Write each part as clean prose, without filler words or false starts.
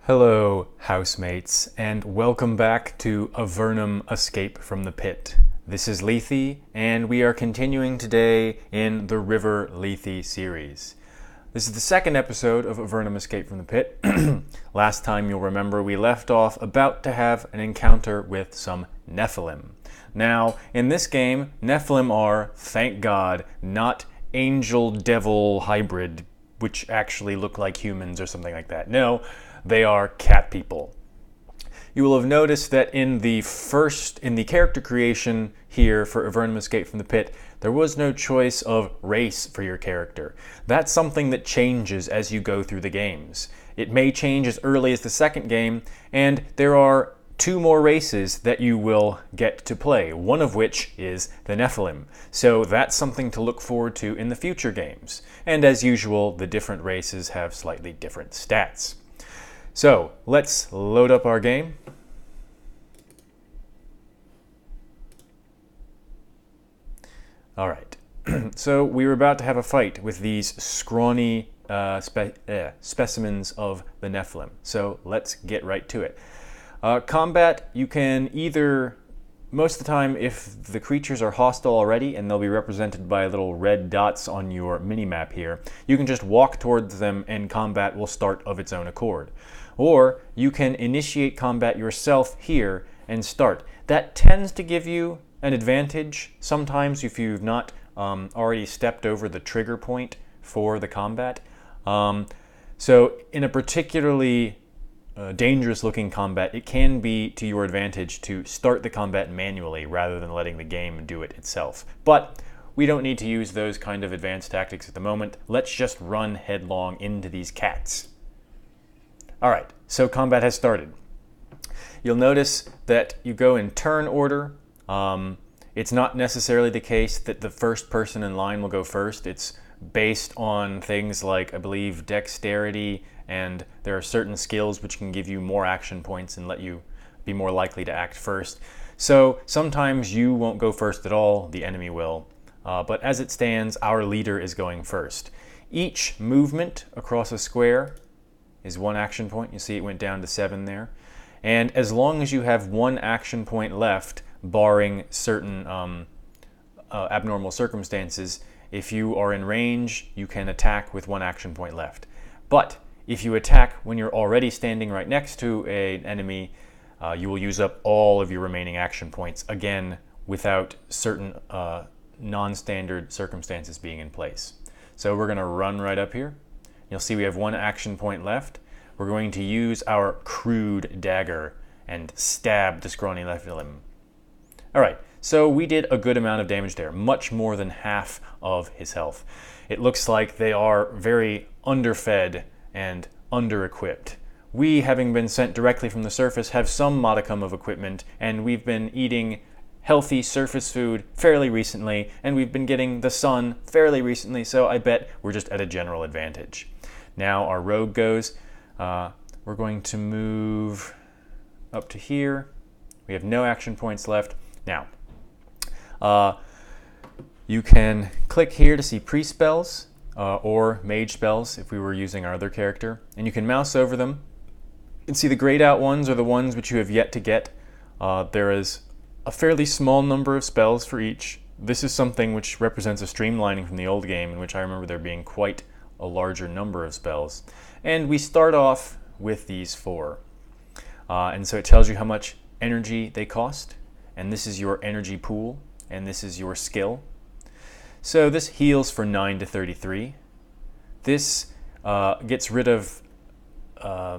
Hello, housemates, and welcome back to Avernum Escape from the Pit. This is Lethe, and we are continuing today in the River Lethe series. This is the second episode of Avernum Escape from the Pit. Last time, you'll remember, we left off about to have an encounter with some Nephilim. Now, in this game, Nephilim are, thank God, not angel-devil hybrid, which actually look like humans or something like that. No, they are cat people. You will have noticed that in the character creation here for Avernum Escape from the Pit, there was no choice of race for your character. That's something that changes as you go through the games. It may change as early as the second game, and there are two more races that you will get to play, one of which is the Nephilim. So that's something to look forward to in the future games. And as usual, the different races have slightly different stats. So let's load up our game. All right, so we were about to have a fight with these scrawny specimens of the Nephilim. So let's get right to it. Combat, you can either, most of the time, if the creatures are hostile already, and they'll be represented by little red dots on your mini-map here, you can just walk towards them and combat will start of its own accord. Or you can initiate combat yourself here and start. That tends to give you an advantage sometimes if you've not already stepped over the trigger point for the combat. So in a particularly dangerous looking combat, it can be to your advantage to start the combat manually rather than letting the game do it itself. But we don't need to use those kind of advanced tactics at the moment. Let's just run headlong into these cats. Alright, so combat has started. You'll notice that you go in turn order. It's not necessarily the case that the first person in line will go first. It's based on things like, I believe, dexterity, and there are certain skills which can give you more action points and let you be more likely to act first. So sometimes you won't go first at all, the enemy will. But as it stands, our leader is going first. Each movement across a square is one action point. You see it went down to 7 there. And as long as you have one action point left, barring certain abnormal circumstances, if you are in range, you can attack with one action point left. But if you attack when you're already standing right next to an enemy, you will use up all of your remaining action points, again, without certain non-standard circumstances being in place. So we're going to run right up here. You'll see we have one action point left. We're going to use our crude dagger and stab the scrawny Nephilim. Alright, so we did a good amount of damage there, much more than half of his health. It looks like they are very underfed and under-equipped. We, having been sent directly from the surface, have some modicum of equipment, and we've been eating healthy surface food fairly recently, and we've been getting the sun fairly recently, so I bet we're just at a general advantage. Now our rogue goes. We're going to move up to here. We have no action points left. Now, you can click here to see pre-spells or mage spells if we were using our other character, and you can mouse over them. You can see the grayed out ones are the ones which you have yet to get. There is a fairly small number of spells for each. This is something which represents a streamlining from the old game, in which I remember there being quite a larger number of spells. And we start off with these 4. And so it tells you how much energy they cost, and this is your energy pool, and this is your skill. So this heals for 9 to 33. This gets rid of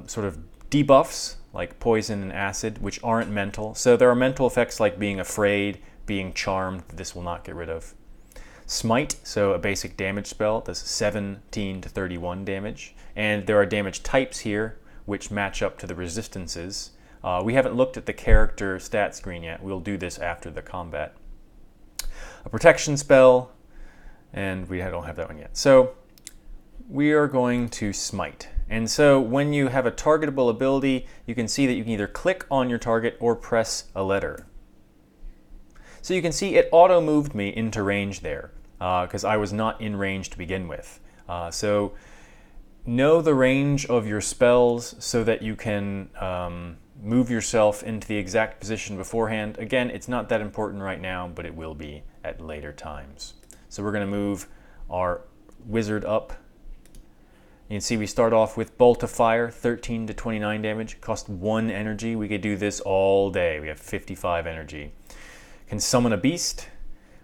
sort of debuffs, like poison and acid, which aren't mental. So there are mental effects like being afraid, being charmed, this will not get rid of. Smite, so a basic damage spell, does 17 to 31 damage. And there are damage types here, which match up to the resistances. We haven't looked at the character stat screen yet. We'll do this after the combat. A protection spell, and we don't have that one yet. So we are going to smite. And so when you have a targetable ability, you can see that you can either click on your target or press a letter. So you can see it auto-moved me into range there, because I was not in range to begin with. So know the range of your spells so that you can move yourself into the exact position beforehand. Again, it's not that important right now, but it will be at later times. So we're going to move our wizard up. You can see we start off with Bolt of Fire, 13 to 29 damage, cost 1 energy. We could do this all day. We have 55 energy. Can summon a beast.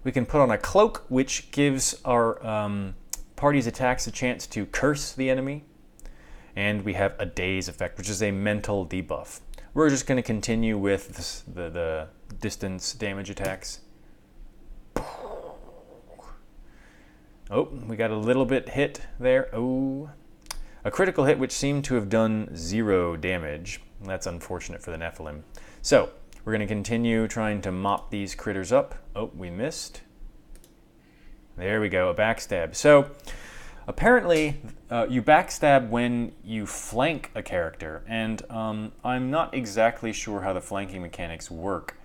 We can put on a cloak, which gives our party's attacks a chance to curse the enemy. And we have a daze effect, which is a mental debuff. We're just going to continue with this, the distance damage attacks. Oh, we got a little bit hit there. Oh, a critical hit which seemed to have done 0 damage. That's unfortunate for the Nephilim. So we're going to continue trying to mop these critters up. Oh, we missed. There we go, a backstab. So apparently you backstab when you flank a character, and I'm not exactly sure how the flanking mechanics work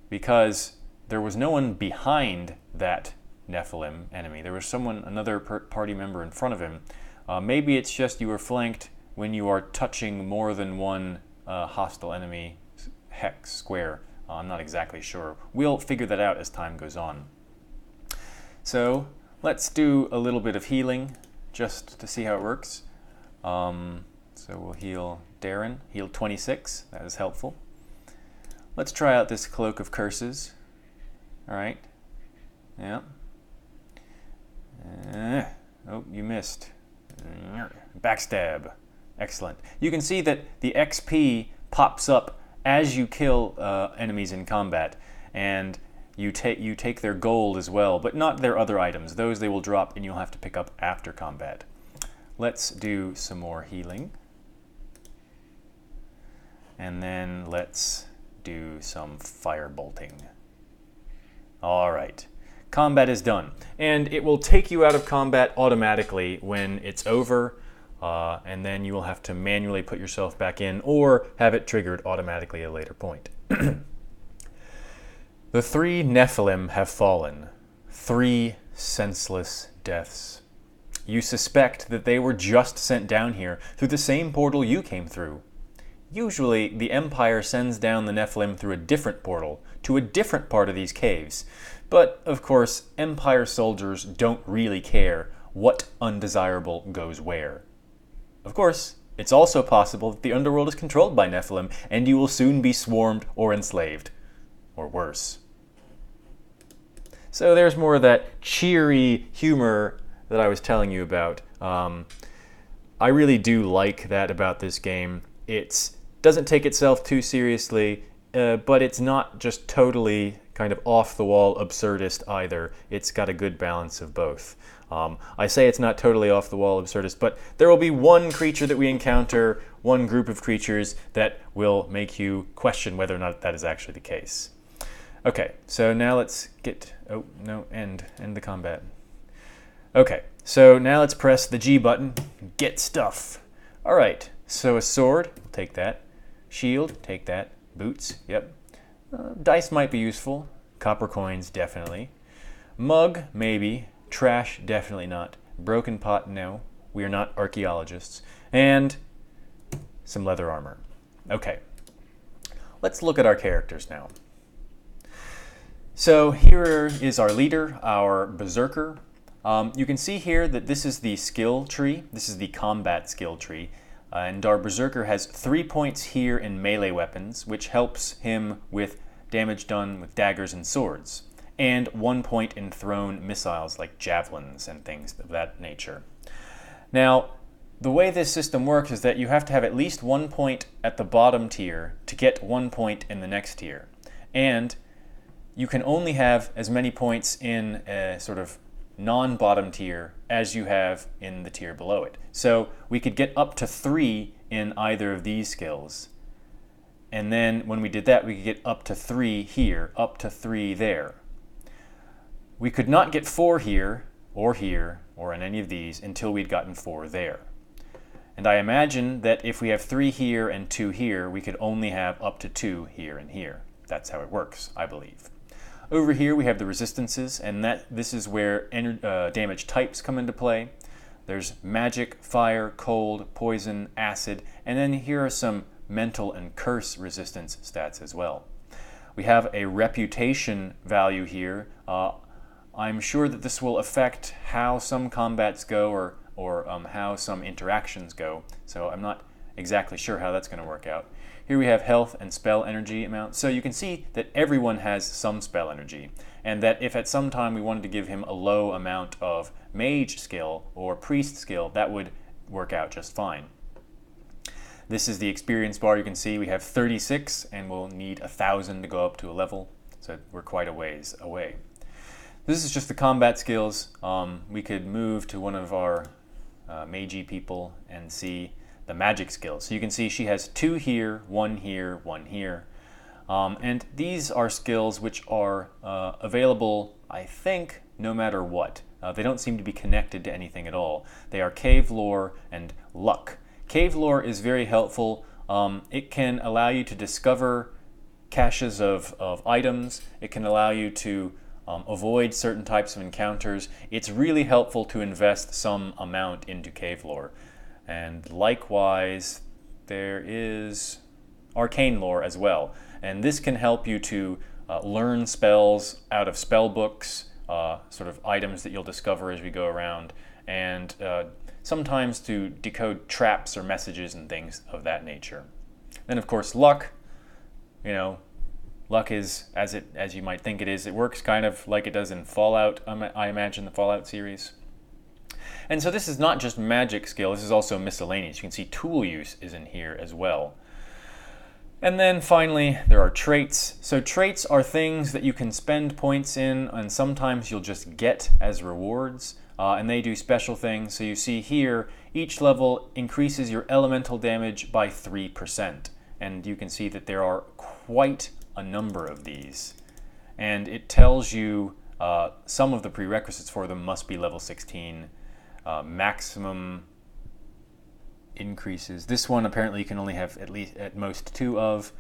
because there was no one behind that Nephilim enemy. There was another party member in front of him. Maybe it's just you were flanked when you are touching more than one hostile enemy hex square. I'm not exactly sure. We'll figure that out as time goes on. So let's do a little bit of healing just to see how it works. So we'll heal Darren, heal 26. That is helpful. Let's try out this Cloak of Curses. All right. Yeah. Oh, you missed. Backstab. Excellent. You can see that the XP pops up as you kill enemies in combat, and you take their gold as well, but not their other items. Those they will drop and you'll have to pick up after combat. Let's do some more healing. And then let's do some firebolting. All right. Combat is done, and it will take you out of combat automatically when it's over, and then you will have to manually put yourself back in or have it triggered automatically at a later point. The 3 Nephilim have fallen, 3 senseless deaths. You suspect that they were just sent down here through the same portal you came through. Usually, the Empire sends down the Nephilim through a different portal to a different part of these caves. But, of course, Empire soldiers don't really care what undesirable goes where. Of course, it's also possible that the underworld is controlled by Nephilim, and you will soon be swarmed or enslaved. Or worse. So there's more of that cheery humor that I was telling you about. I really do like that about this game. It doesn't take itself too seriously, but it's not just totally kind of off-the-wall absurdist either. It's got a good balance of both. I say it's not totally off-the-wall absurdist, but there will be one creature that we encounter, one group of creatures that will make you question whether or not that is actually the case. Okay, so now let's get... Oh, no, end the combat. Okay, so now let's press the G button, get stuff. All right, so a sword, we'll take that. Shield, take that. Boots, yep. Dice might be useful. Copper coins, definitely. Mug, maybe. Trash, definitely not. Broken pot, no. We are not archaeologists. And some leather armor. Okay. Let's look at our characters now. So here is our leader, our berserker. You can see here that this is the skill tree. This is the combat skill tree. And our berserker has 3 points here in melee weapons, which helps him with damage done with daggers and swords, and 1 point in thrown missiles like javelins and things of that nature. Now, the way this system works is that you have to have at least 1 point at the bottom tier to get 1 point in the next tier. And you can only have as many points in a sort of non-bottom tier as you have in the tier below it. So we could get up to 3 in either of these skills. And then when we did that, we could get up to 3 here, up to 3 there. We could not get 4 here, or in any of these, until we'd gotten 4 there. And I imagine that if we have 3 here and 2 here, we could only have up to 2 here and here. That's how it works, I believe. Over here we have the resistances, and this is where damage types come into play. There's magic, fire, cold, poison, acid, and then here are some mental and curse resistance stats as well. We have a reputation value here. I'm sure that this will affect how some combats go or how some interactions go, so I'm not exactly sure how that's going to work out. Here we have health and spell energy amount, so you can see that everyone has some spell energy, and that if at some time we wanted to give him a low amount of mage skill or priest skill, that would work out just fine. This is the experience bar. You can see we have 36 and we'll need 1,000 to go up to a level, so we're quite a ways away. This is just the combat skills. We could move to one of our magey people and see the magic skills. So you can see she has 2 here, 1 here, 1 here. And these are skills which are available, I think, no matter what. They don't seem to be connected to anything at all. They are cave lore and luck. Cave lore is very helpful. It can allow you to discover caches of items. It can allow you to avoid certain types of encounters. It's really helpful to invest some amount into cave lore. And likewise, there is arcane lore as well. And this can help you to learn spells out of spell books, sort of items that you'll discover as we go around, and sometimes to decode traps or messages and things of that nature. Then of course luck, luck is as you might think it is. It works kind of like it does in Fallout, I imagine, the Fallout series. And so this is not just magic skill, this is also miscellaneous. You can see tool use is in here as well. And then finally, there are traits. So traits are things that you can spend points in, and sometimes you'll just get as rewards, and they do special things. So you see here, each level increases your elemental damage by 3%. And you can see that there are quite a number of these. And it tells you some of the prerequisites for them must be level 16. Maximum increases. This one apparently you can only have at most 2 of.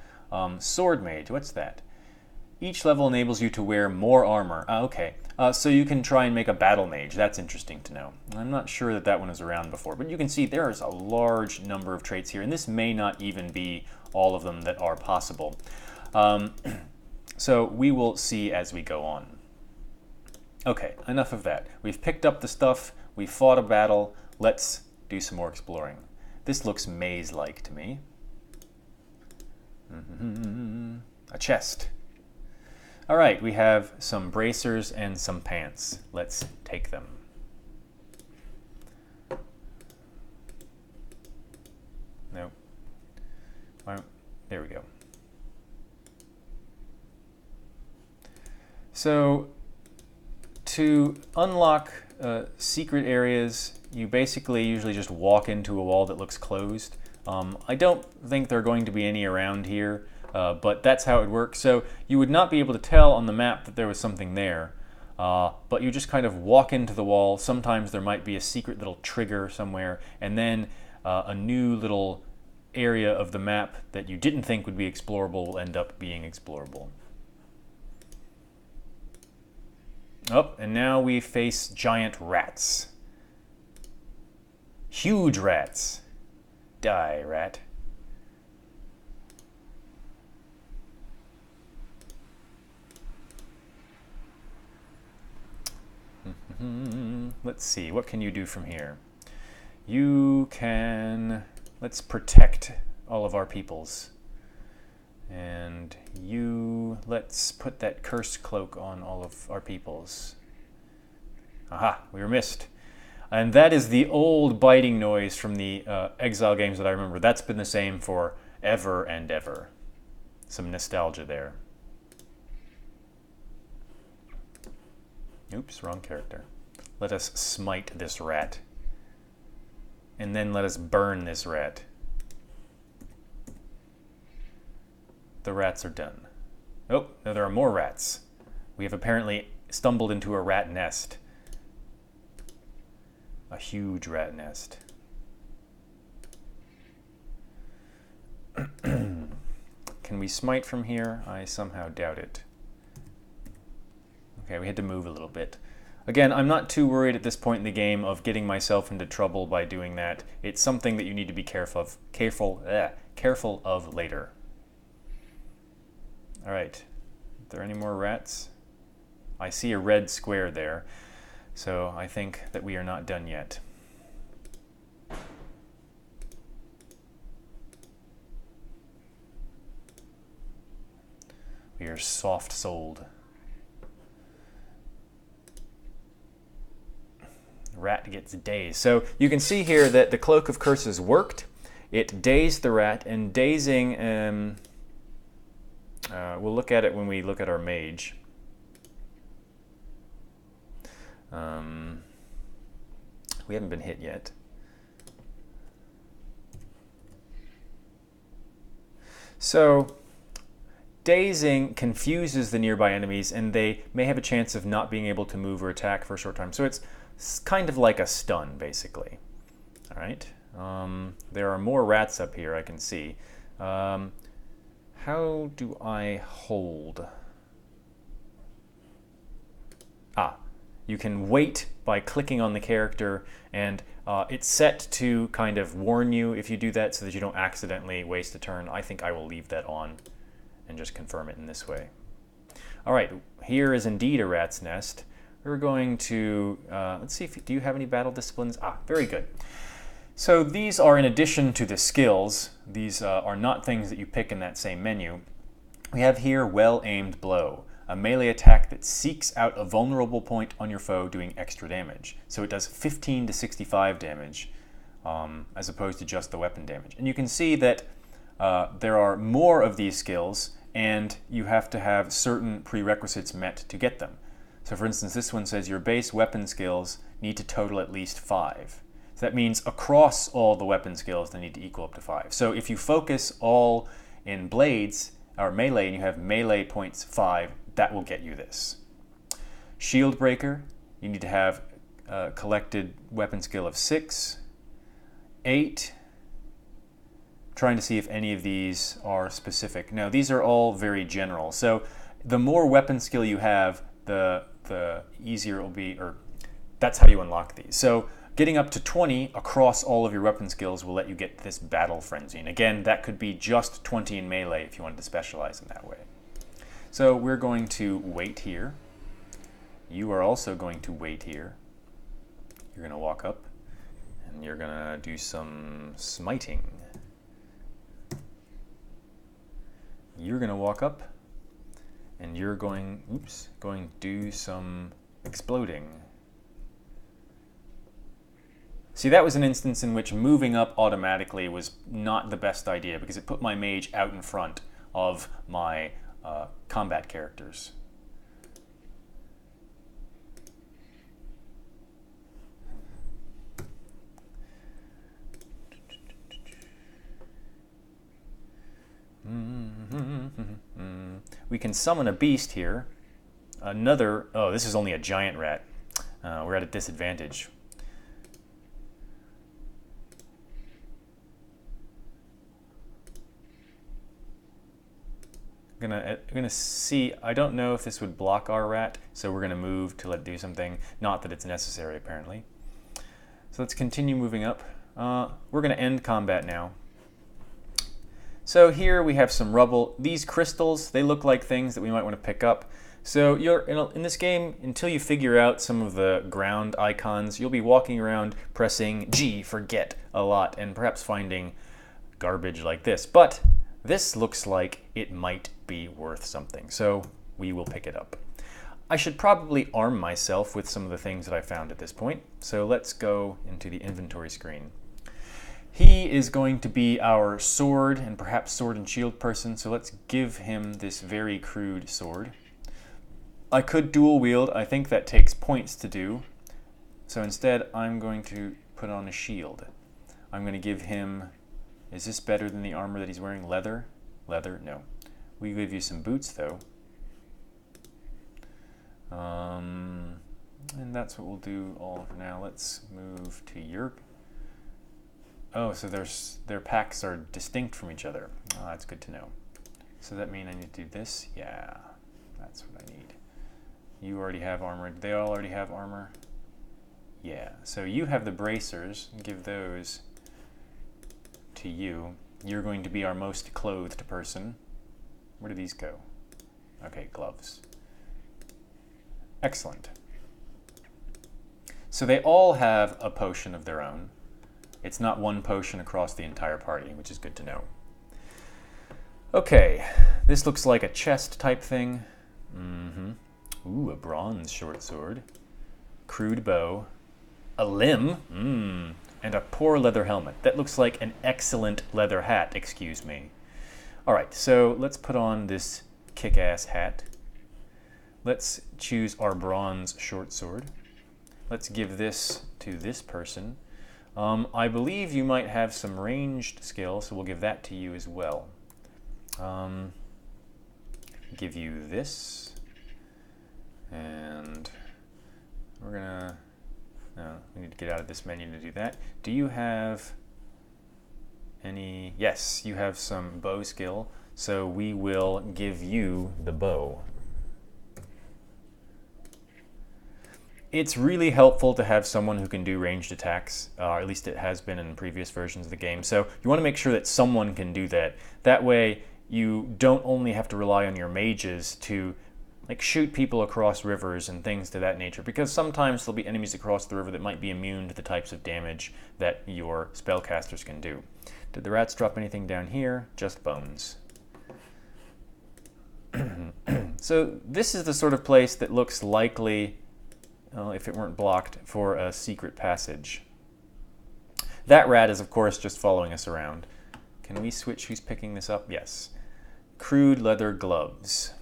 Sword Mage, what's that? Each level enables you to wear more armor. Okay, so you can try and make a battle mage. That's interesting to know. I'm not sure that that one was around before, but you can see there's a large number of traits here, and this may not even be all of them that are possible. So we will see as we go on. Okay, enough of that. We've picked up the stuff, we've fought a battle, let's do some more exploring. This looks maze-like to me. A chest. All right, we have some bracers and some pants. Let's take them. No. There we go. So to unlock secret areas, you basically usually just walk into a wall that looks closed. I don't think there are going to be any around here, but that's how it works. So you would not be able to tell on the map that there was something there, but you just kind of walk into the wall. Sometimes there might be a secret little trigger somewhere, and then a new little area of the map that you didn't think would be explorable will end up being explorable. Oh, and now we face giant rats. Huge rats. Die, rat. Let's see, what can you do from here? You can... Let's protect all of our peoples. And let's put that cursed cloak on all of our peoples. Aha, we were missed. And that is the old biting noise from the Exile games that I remember. That's been the same for ever and ever. Some nostalgia there. Oops, wrong character. Let us smite this rat. And then let us burn this rat. The rats are done. Oh, no, there are more rats. We have apparently stumbled into a rat nest. A huge rat nest. Can we smite from here? I somehow doubt it. Okay, we had to move a little bit. Again, I'm not too worried at this point in the game of getting myself into trouble by doing that. It's something that you need to be careful of later. All right, are there any more rats? I see a red square there, so I think that we are not done yet. We are soft-souled. Rat gets dazed. So you can see here that the Cloak of Curses worked. It dazed the rat, and dazing, we'll look at it when we look at our mage. We haven't been hit yet. So dazing confuses the nearby enemies, and they may have a chance of not being able to move or attack for a short time. So it's kind of like a stun, basically. All right. There are more rats up here, I can see. How do I hold? You can wait by clicking on the character, and it's set to kind of warn you if you do that so that you don't accidentally waste a turn. I think I will leave that on and just confirm it in this way. All right, here is indeed a rat's nest. We're going to, let's see, do you have any battle disciplines? Very good. So these are in addition to the skills. These are not things that you pick in that same menu. We have here Well-Aimed Blow, a melee attack that seeks out a vulnerable point on your foe doing extra damage. So it does 15 to 65 damage as opposed to just the weapon damage. And you can see that there are more of these skills, and you have to have certain prerequisites met to get them. So for instance, this one says your base weapon skills need to total at least 5. So that means across all the weapon skills, they need to equal up to 5. So if you focus all in blades, or melee, and you have melee points 5, that will get you this. Shield Breaker, you need to have a collected weapon skill of 6, 8. Trying to see if any of these are specific. Now, these are all very general. So the more weapon skill you have, the easier it will be, or that's how you unlock these. So getting up to 20 across all of your weapon skills will let you get this Battle Frenzy. And again, that could be just 20 in melee if you wanted to specialize in that way. So we're going to wait here. You are also going to wait here. You're going to walk up, and you're going to do some smiting. You're going to walk up, and you're going to do some exploding. See, that was an instance in which moving up automatically was not the best idea because it put my mage out in front of my combat characters. We can summon a beast here. Another, oh, this is only a giant rat. We're at a disadvantage. I'm gonna see, I don't know if this would block our rat, so we're gonna move to let it do something. Not that it's necessary, apparently. So let's continue moving up. We're gonna end combat now. So here we have some rubble. These crystals, they look like things that we might want to pick up. So you're in this game, until you figure out some of the ground icons, you'll be walking around pressing G for get a lot and perhaps finding garbage like this. But this looks like it might be worth something, so we will pick it up. I should probably arm myself with some of the things that I found at this point. So let's go into the inventory screen. He is going to be our sword and perhaps sword and shield person, so let's give him this very crude sword. I could dual wield. I think that takes points to do. So instead, I'm going to put on a shield. I'm going to give him, is this better than the armor that he's wearing? Leather? Leather? No. We give you some boots, though. And that's what we'll do all for now. Let's move to your... Oh, so their packs are distinct from each other. Oh, that's good to know. So that means I need to do this? Yeah, that's what I need. You already have armor. Do they all already have armor? Yeah, so you have the bracers. Give those to you. You're going to be our most clothed person. Where do these go? Okay, gloves. Excellent. So they all have a potion of their own. It's not one potion across the entire party, which is good to know. Okay, this looks like a chest type thing. Ooh, a bronze short sword. Crude bow. A limb. And a poor leather helmet. That looks like an excellent leather hat, excuse me. Alright, so let's put on this kick-ass hat. Let's choose our bronze short sword. Let's give this to this person. I believe you might have some ranged skill, so we'll give that to you as well. Give you this. And we're gonna... No, we need to get out of this menu to do that. Do you have any... Yes, you have some bow skill, so we will give you the bow. It's really helpful to have someone who can do ranged attacks, or at least it has been in previous versions of the game. So you want to make sure that someone can do that. That way you don't only have to rely on your mages to like shoot people across rivers and things to that nature, because sometimes there'll be enemies across the river that might be immune to the types of damage that your spellcasters can do. Did the rats drop anything down here? Just bones. So this is the sort of place that looks likely, if it weren't blocked, for a secret passage. That rat is, of course, just following us around. Can we switch who's picking this up? Yes. Crude leather gloves.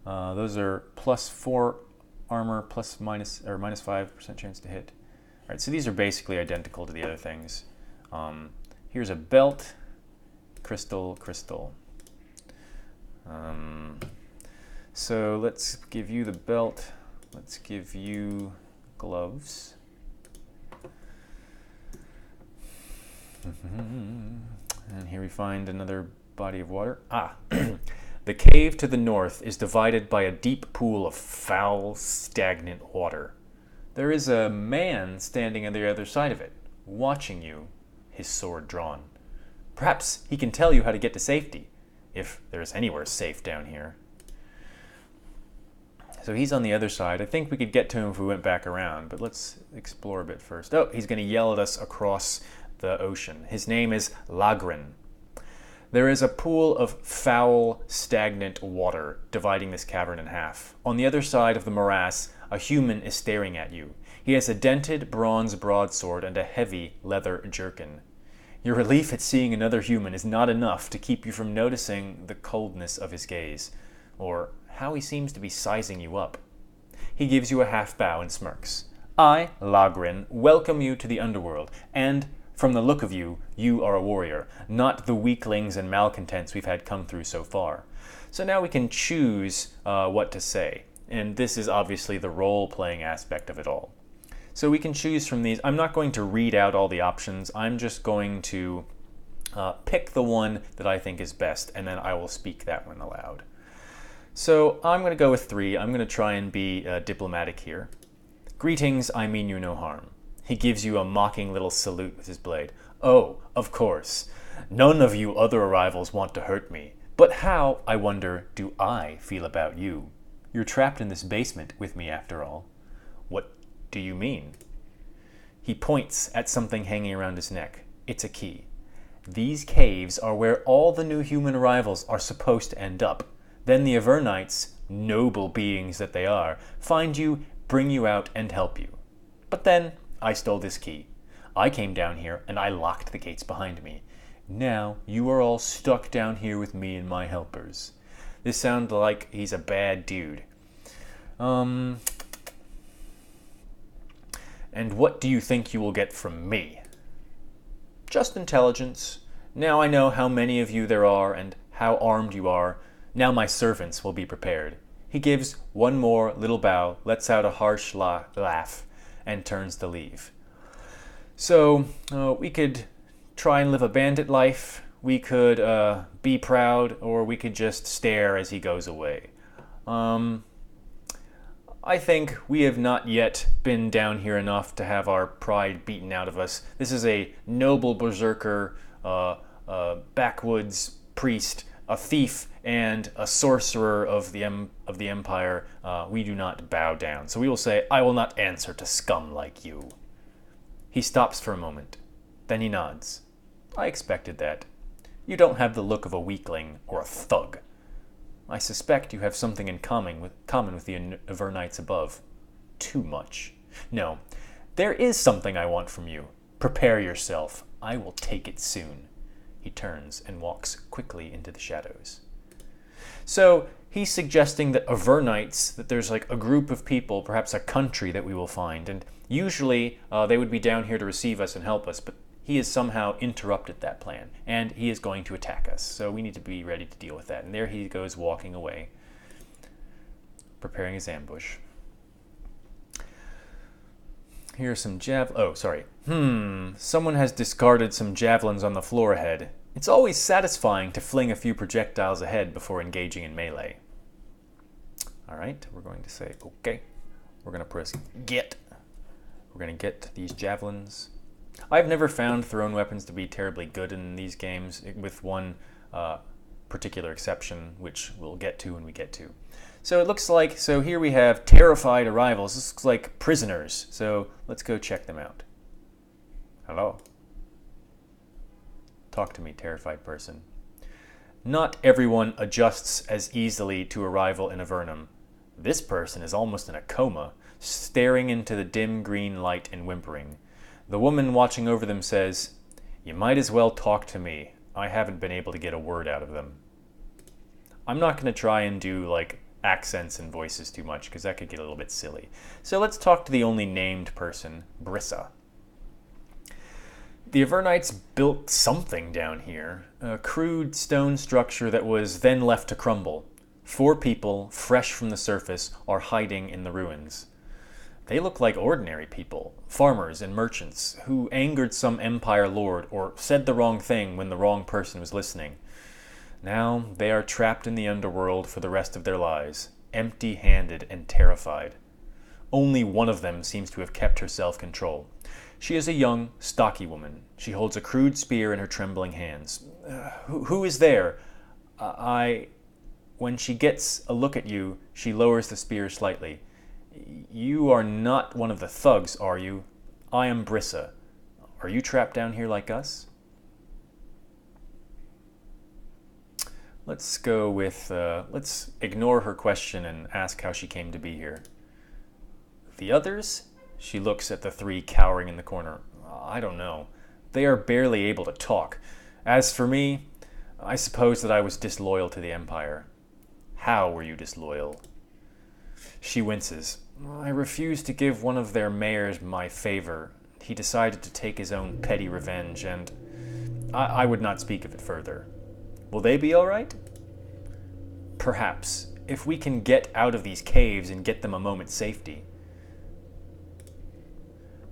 Those are +4 armor, -5% chance to hit. All right, so these are basically identical to the other things. Here's a belt. Crystal. So let's give you the belt. Let's give you gloves. And here we find another body of water. The cave to the north is divided by a deep pool of foul, stagnant water. There is a man standing on the other side of it, watching you, his sword drawn. Perhaps he can tell you how to get to safety, if there's anywhere safe down here. So he's on the other side. I think we could get to him if we went back around, but let's explore a bit first. Oh, he's going to yell at us across the ocean. His name is Lagrin. There is a pool of foul, stagnant water dividing this cavern in half. On the other side of the morass, a human is staring at you. He has a dented bronze broadsword and a heavy leather jerkin. Your relief at seeing another human is not enough to keep you from noticing the coldness of his gaze, or how he seems to be sizing you up. He gives you a half bow and smirks. I, Lagrin, welcome you to the underworld, and from the look of you, you are a warrior, not the weaklings and malcontents we've had come through so far. So now we can choose what to say, and this is obviously the role-playing aspect of it all. So we can choose from these. I'm not going to read out all the options. I'm just going to pick the one that I think is best, and then I will speak that one aloud. So I'm going to go with 3. I'm going to try and be diplomatic here. Greetings, I mean you no harm. He gives you a mocking little salute with his blade. Oh, of course. None of you other arrivals want to hurt me. But how, I wonder, do I feel about you? You're trapped in this basement with me after all. What do you mean? He points at something hanging around his neck. It's a key. These caves are where all the new human arrivals are supposed to end up. Then the Avernites, noble beings that they are, find you, bring you out, and help you. But then I stole this key. I came down here and I locked the gates behind me. Now you are all stuck down here with me and my helpers. This sounds like he's a bad dude. And what do you think you will get from me? Just intelligence. Now I know how many of you there are and how armed you are. Now my servants will be prepared. He gives one more little bow, lets out a harsh laugh, and turns to leave. So we could try and live a bandit life, we could be proud, or we could just stare as he goes away. I think we have not yet been down here enough to have our pride beaten out of us. This is a noble berserker, backwoods priest, a thief, and a sorcerer of the Empire. We do not bow down. So we will say, I will not answer to scum like you. He stops for a moment. Then he nods. I expected that. You don't have the look of a weakling or a thug. I suspect you have something in common with the Avernites above. Too much. No, there is something I want from you. Prepare yourself. I will take it soon. He turns and walks quickly into the shadows. So he's suggesting that Avernites, that there's like a group of people, perhaps a country that we will find, and usually they would be down here to receive us and help us, but he has somehow interrupted that plan, and he is going to attack us. So we need to be ready to deal with that. And there he goes walking away, preparing his ambush. Here are some someone has discarded some javelins on the floor ahead. It's always satisfying to fling a few projectiles ahead before engaging in melee. All right, we're going to say, okay. We're going to press get. We're going to get these javelins. I've never found thrown weapons to be terribly good in these games, with one particular exception, which we'll get to when we get to. So it looks like, so here we have terrified arrivals. This looks like prisoners. So let's go check them out. Hello. Talk to me, terrified person. Not everyone adjusts as easily to arrival in Avernum. This person is almost in a coma, staring into the dim green light and whimpering. The woman watching over them says, "You might as well talk to me. I haven't been able to get a word out of them." I'm not going to try and do like accents and voices too much because that could get a little bit silly. So let's talk to the only named person, Brissa. The Avernites built something down here, a crude stone structure that was then left to crumble. 4 people, fresh from the surface, are hiding in the ruins. They look like ordinary people, farmers and merchants, who angered some empire lord or said the wrong thing when the wrong person was listening. Now they are trapped in the underworld for the rest of their lives, empty-handed and terrified. Only one of them seems to have kept her self-control. She is a young, stocky woman. She holds a crude spear in her trembling hands. Who is there? When she gets a look at you, she lowers the spear slightly. You are not one of the thugs, are you? I am Brissa. Are you trapped down here like us? Let's go with, let's ignore her question and ask how she came to be here. The others? She looks at the 3 cowering in the corner. I don't know. They are barely able to talk. As for me, I suppose that I was disloyal to the Empire. How were you disloyal? She winces. I refused to give one of their mayors my favor. He decided to take his own petty revenge, and I would not speak of it further. Will they be all right? Perhaps, if we can get out of these caves and get them a moment's safety.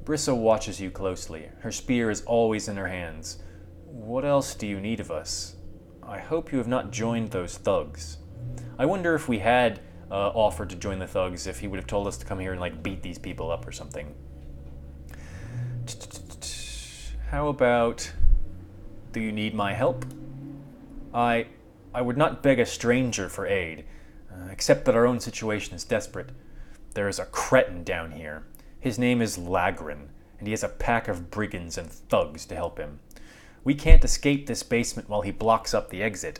Brissa watches you closely. Her spear is always in her hands. What else do you need of us? I hope you have not joined those thugs. I wonder if we had offered to join the thugs, if he would have told us to come here and like beat these people up or something. How about, do you need my help? I would not beg a stranger for aid, except that our own situation is desperate. There is a cretin down here. His name is Lagrin, and he has a pack of brigands and thugs to help him. We can't escape this basement while he blocks up the exit.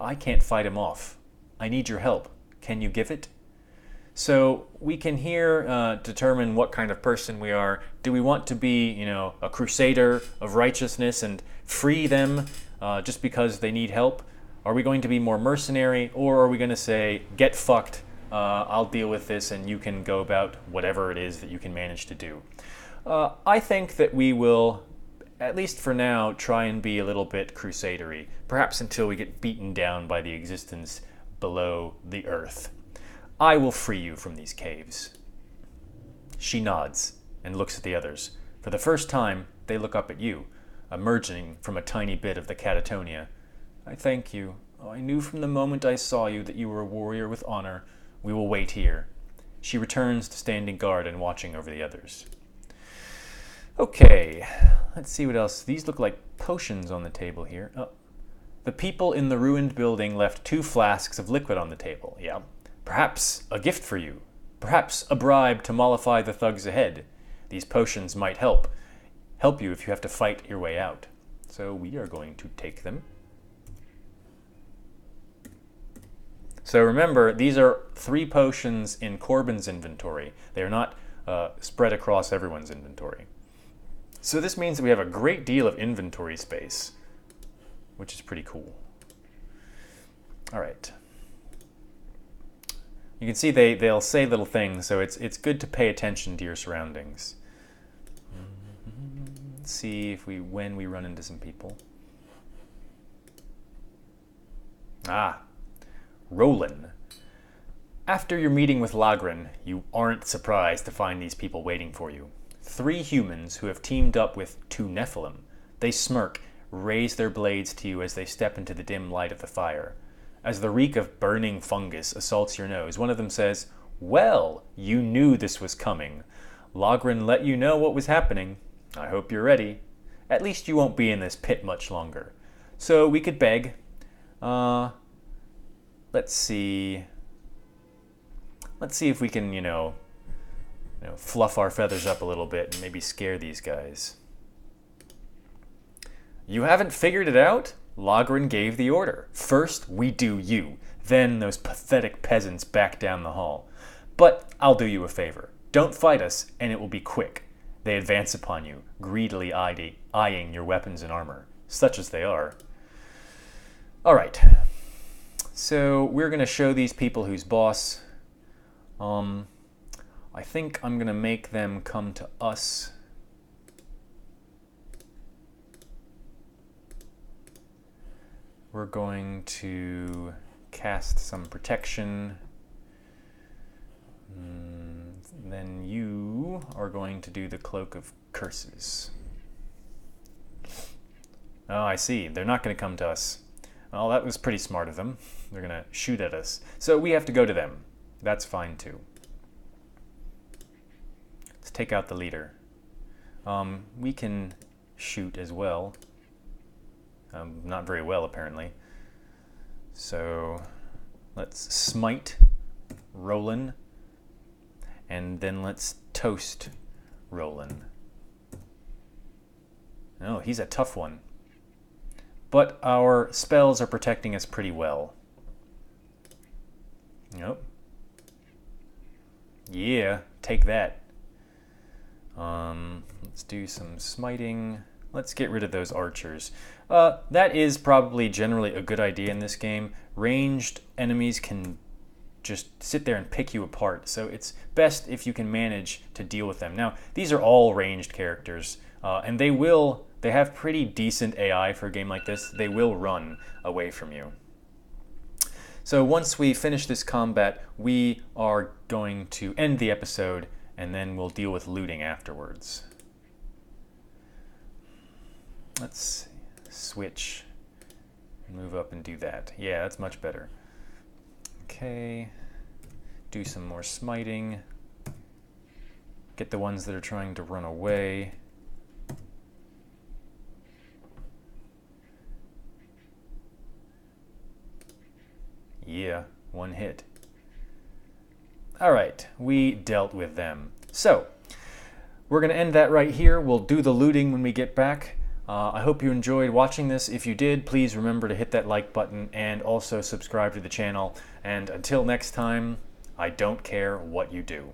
I can't fight him off. I need your help. Can you give it? So we can here determine what kind of person we are. Do we want to be, a crusader of righteousness and free them just because they need help? Are we going to be more mercenary, or are we going to say, get fucked, I'll deal with this and you can go about whatever it is that you can manage to do? I think that we will, at least for now, try and be a little bit crusadery, perhaps until we get beaten down by the existence below the earth. I will free you from these caves. She nods and looks at the others. For the first time, they look up at you, emerging from a tiny bit of the catatonia. I thank you. I knew from the moment I saw you that you were a warrior with honor. We will wait here. She returns to standing guard and watching over the others. Okay, let's see what else. These look like potions on the table here. Oh. The people in the ruined building left 2 flasks of liquid on the table. Yeah. Perhaps a gift for you. Perhaps a bribe to mollify the thugs ahead. These potions might help you if you have to fight your way out. So we are going to take them. So remember, these are 3 potions in Corbin's inventory. They are not spread across everyone's inventory. So this means that we have a great deal of inventory space, which is pretty cool. All right. You can see they'll say little things, so it's good to pay attention to your surroundings. Let's see if when we run into some people. Ah, Roland. After your meeting with Lagren, you aren't surprised to find these people waiting for you. 3 humans who have teamed up with 2 Nephilim. They smirk, raise their blades to you as they step into the dim light of the fire. As the reek of burning fungus assaults your nose, one of them says, "Well, you knew this was coming. Lagren let you know what was happening. I hope you're ready. At least you won't be in this pit much longer. So we could beg. Let's see. Let's see if we can, fluff our feathers up a little bit and maybe scare these guys." "You haven't figured it out? Lagren gave the order. First, we do you. Then those pathetic peasants back down the hall. But I'll do you a favor. Don't fight us, and it will be quick." They advance upon you, greedily eyeing your weapons and armor, such as they are. All right. So we're going to show these people who's boss. I think I'm going to make them come to us. We're going to cast some protection. Then you are going to do the Cloak of Curses. Oh, I see. They're not going to come to us. Well, that was pretty smart of them. They're going to shoot at us. So we have to go to them. That's fine, too. Let's take out the leader. We can shoot as well. Not very well, apparently. So let's smite Roland. And then let's toast Roland. Oh, he's a tough one. But our spells are protecting us pretty well. Nope. Yeah, take that. Let's do some smiting. Let's get rid of those archers. That is probably generally a good idea in this game. Ranged enemies can just sit there and pick you apart, so it's best if you can manage to deal with them. Now, these are all ranged characters, and they have pretty decent AI for a game like this. They will run away from you. So once we finish this combat, we are going to end the episode, and then we'll deal with looting afterwards. Let's switch and move up and do that. Yeah, that's much better. Okay, do some more smiting. Get the ones that are trying to run away. Yeah, 1 hit. All right, we dealt with them. So, we're going to end that right here. We'll do the looting when we get back. I hope you enjoyed watching this. If you did, please remember to hit that like button and also subscribe to the channel. And until next time, I don't care what you do.